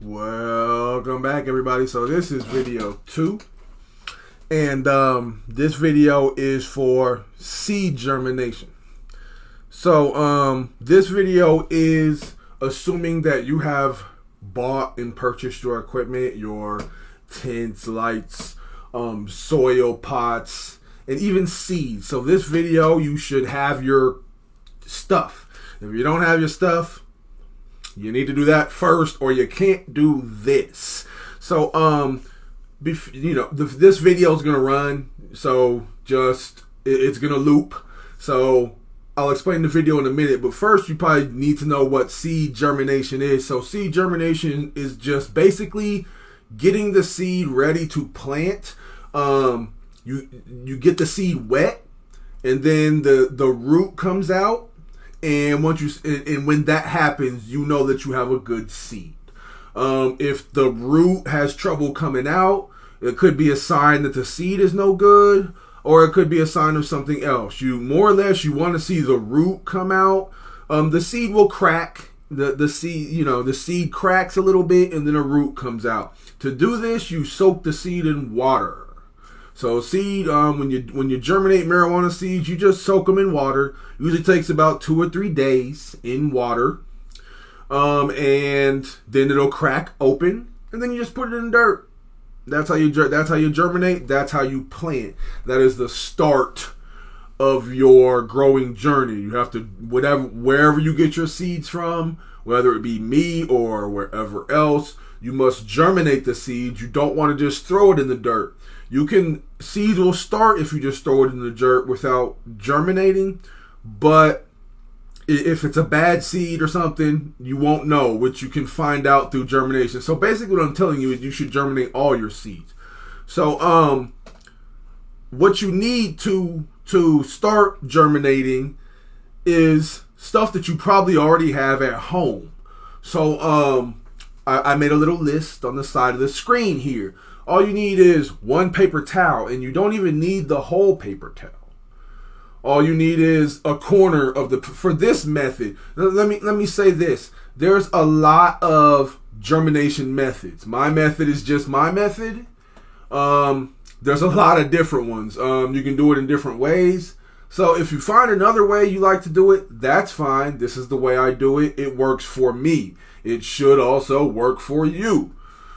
Welcome back, everybody. So this is video 2, and this video is for seed germination. So this video is assuming that you have bought and purchased your equipment, your tents, lights, soil pots, and even seeds. So this video, you should have your stuff. If you don't have your stuff, you need to do that first, or you can't do this. So, this video is gonna run. So it's gonna loop. So I'll explain the video in a minute. But first, you probably need to know what seed germination is. So seed germination is just basically getting the seed ready to plant. You get the seed wet, and then the root comes out. And when that happens, you know that you have a good seed. If the root has trouble coming out, it could be a sign that the seed is no good, or it could be a sign of something else. You more or less, you want to see the root come out. The seed will crack. The seed cracks a little bit, and then a root comes out. To do this, you soak the seed in water. So seed, when you germinate marijuana seeds, you just soak them in water. Usually takes about 2 or 3 days in water, and then it'll crack open, and then you just put it in dirt. That's how you germinate. That's how you plant. That is the start of your growing journey. You have to wherever you get your seeds from, whether it be me or wherever else, you must germinate the seeds. You don't want to just throw it in the dirt. Seeds will start if you just throw it in the dirt without germinating, but if it's a bad seed or something, you won't know, which you can find out through germination. So basically what I'm telling you is you should germinate all your seeds. So what you need to start germinating is stuff that you probably already have at home. So I made a little list on the side of the screen here. All you need is one paper towel, and you don't even need the whole paper towel. All you need is a corner of for this method. Let me say this. There's a lot of germination methods. My method is just my method. There's a lot of different ones. You can do it in different ways. So if you find another way you like to do it, that's fine. This is the way I do it. It works for me. It should also work for you.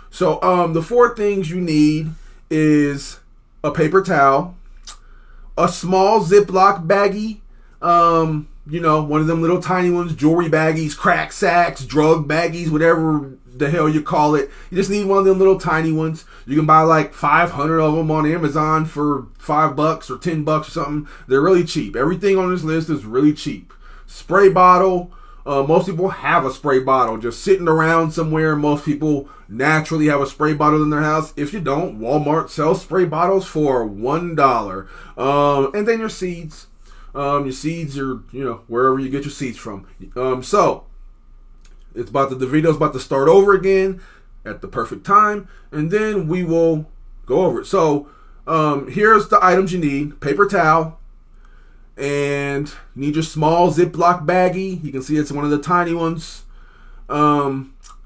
So the 4 things you need is a paper towel, a small Ziploc baggie, one of them little tiny ones, jewelry baggies, crack sacks, drug baggies, whatever the hell you call it. You just need one of them little tiny ones. You can buy like 500 of them on Amazon for $5 or $10 or something. They're really cheap. Everything on this list is really cheap. Spray bottle. Most people have a spray bottle just sitting around somewhere. Most people naturally have a spray bottle in their house. If you don't, Walmart sells spray bottles for $1. And then your seeds. Your seeds are, wherever you get your seeds from. So the video's about to start over again at the perfect time, and then we will go over it. So here's the items you need: paper towel. And you need your small Ziploc baggie. You can see it's one of the tiny ones.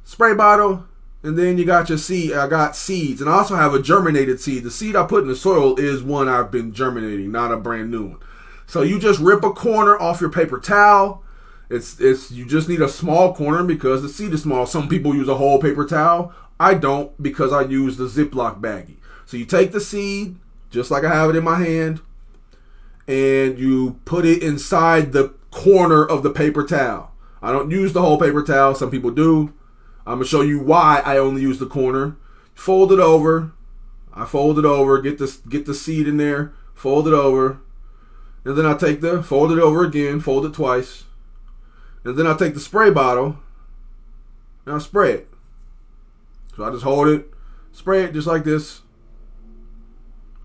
Spray bottle. And then you got your seed. I got seeds. And I also have a germinated seed. The seed I put in the soil is one I've been germinating, not a brand new one. So you just rip a corner off your paper towel. You just need a small corner because the seed is small. Some people use a whole paper towel. I don't, because I use the Ziploc baggie. So you take the seed, just like I have it in my hand, and you put it inside the corner of the paper towel. I don't use the whole paper towel. Some people do. I'm going to show you why I only use the corner. Fold it over. I fold it over. Get the seed in there. Fold it over. And then I fold it over again. Fold it twice. And then I take the spray bottle and I spray it. So I just hold it. Spray it just like this.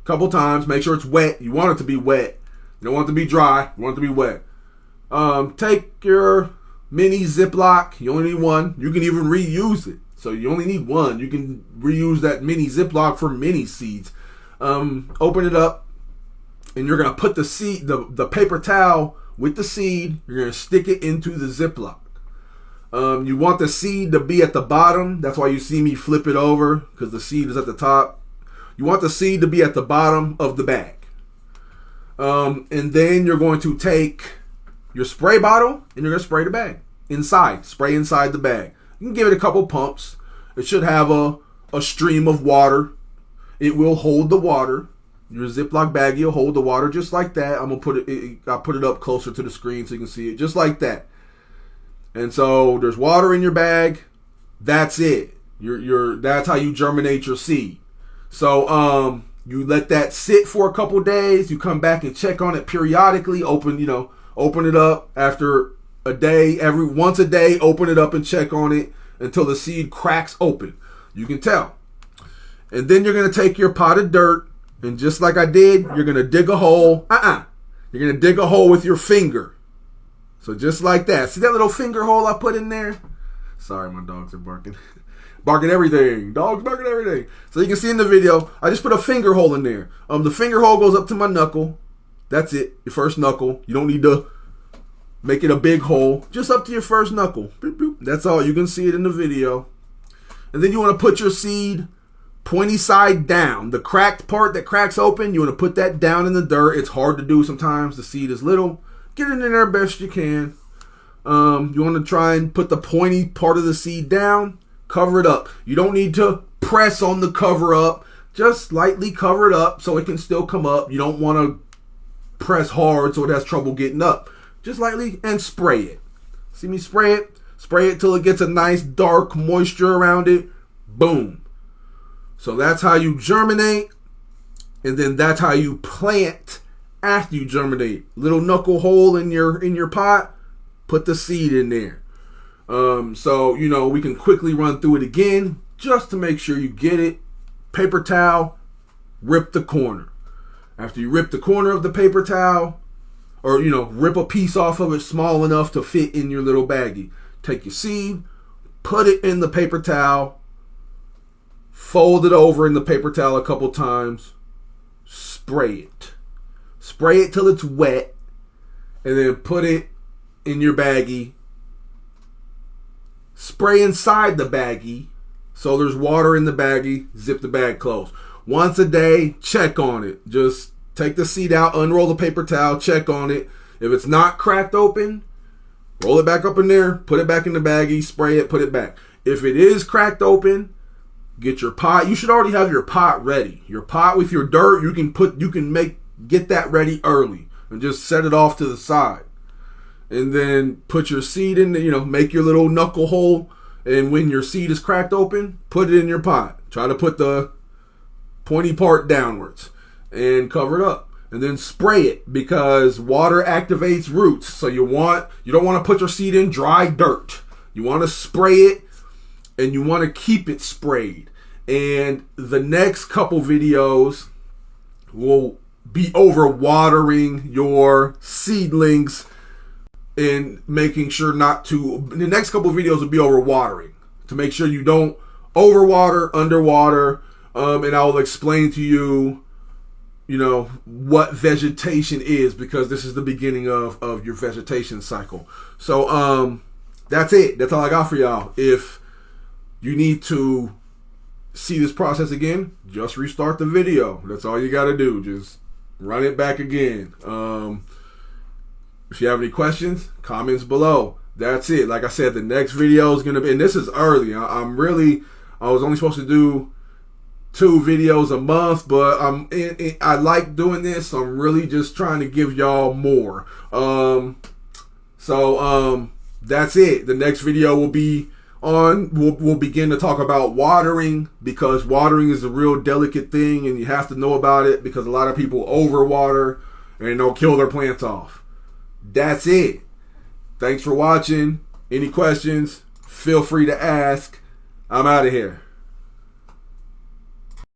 A couple times. Make sure it's wet. You want it to be wet. You don't want it to be dry. You want it to be wet. Take your mini Ziploc. You only need one. You can even reuse it. So you only need one. You can reuse that mini Ziploc for mini seeds. Open it up, and you're going to put the seed, the paper towel with the seed. You're going to stick it into the Ziploc. You want the seed to be at the bottom. That's why you see me flip it over, because the seed is at the top. You want the seed to be at the bottom of the bag. And then you're going to take your spray bottle and you're going to spray the bag inside. Spray inside the bag. You can give it a couple pumps. It should have a stream of water. It will hold the water. Your Ziploc baggie will hold the water just like that. I'm gonna I'll put it up closer to the screen so you can see it, just like that. And so there's water in your bag. That's it. That's how you germinate your seed. So you let that sit for a couple days. You come back and check on it periodically. Open it up after a day. Once a day, open it up and check on it until the seed cracks open. You can tell. And then you're gonna take your pot of dirt, and just like I did, you're going to dig a hole. You're going to dig a hole with your finger. So just like that. See that little finger hole I put in there? Sorry, my dogs are barking. Barking everything. Dogs barking everything. So you can see in the video, I just put a finger hole in there. The finger hole goes up to my knuckle. That's it. Your first knuckle. You don't need to make it a big hole. Just up to your first knuckle. Boop, boop. That's all. You can see it in the video. And then you want to put your seed pointy side down. The cracked part that cracks open, you want to put that down in the dirt. It's hard to do sometimes. The seed is little. Get it in there best you can. You want to try and put the pointy part of the seed down. Cover it up. You don't need to press on the cover up. Just lightly cover it up so it can still come up. You don't want to press hard so it has trouble getting up. Just lightly, and spray it. See me spray it? Spray it till it gets a nice dark moisture around it. Boom. So that's how you germinate, and then that's how you plant after you germinate. Little knuckle hole in your pot, put the seed in there. So we can quickly run through it again just to make sure you get it. Paper towel, rip the corner. After you rip the corner of the paper towel, or rip a piece off of it small enough to fit in your little baggie. Take your seed, put it in the paper towel. Fold it over in the paper towel a couple times. Spray it. Spray it till it's wet. And then put it in your baggie. Spray inside the baggie. So there's water in the baggie. Zip the bag closed. Once a day, check on it. Just take the seed out, unroll the paper towel, check on it. If it's not cracked open, roll it back up in there. Put it back in the baggie. Spray it. Put it back. If it is cracked open, get your pot. You should already have your pot ready. Your pot with your dirt, get that ready early and just set it off to the side. And then put your seed in, make your little knuckle hole. And when your seed is cracked open, put it in your pot. Try to put the pointy part downwards and cover it up. And then spray it, because water activates roots. So you don't want to put your seed in dry dirt. You want to spray it. And you want to keep it sprayed. And the next couple videos will be over watering your seedlings and making sure the next couple videos will be over watering to make sure you don't overwater, underwater. And I will explain to you, what vegetation is, because this is the beginning of your vegetation cycle. So that's it. That's all I got for y'all. If you need to see this process again, just restart the video. That's all you got to do. Just run it back again. If you have any questions, comments below. That's it. Like I said, the next video is going to be, and this is early. I was only supposed to do 2 videos a month, but I like doing this, so I'm really just trying to give y'all more. So that's it. The next video will be we'll begin to talk about watering, because watering is a real delicate thing and you have to know about it, because a lot of people overwater and they'll kill their plants off. That's it. Thanks for watching. Any questions, feel free to ask. I'm out of here.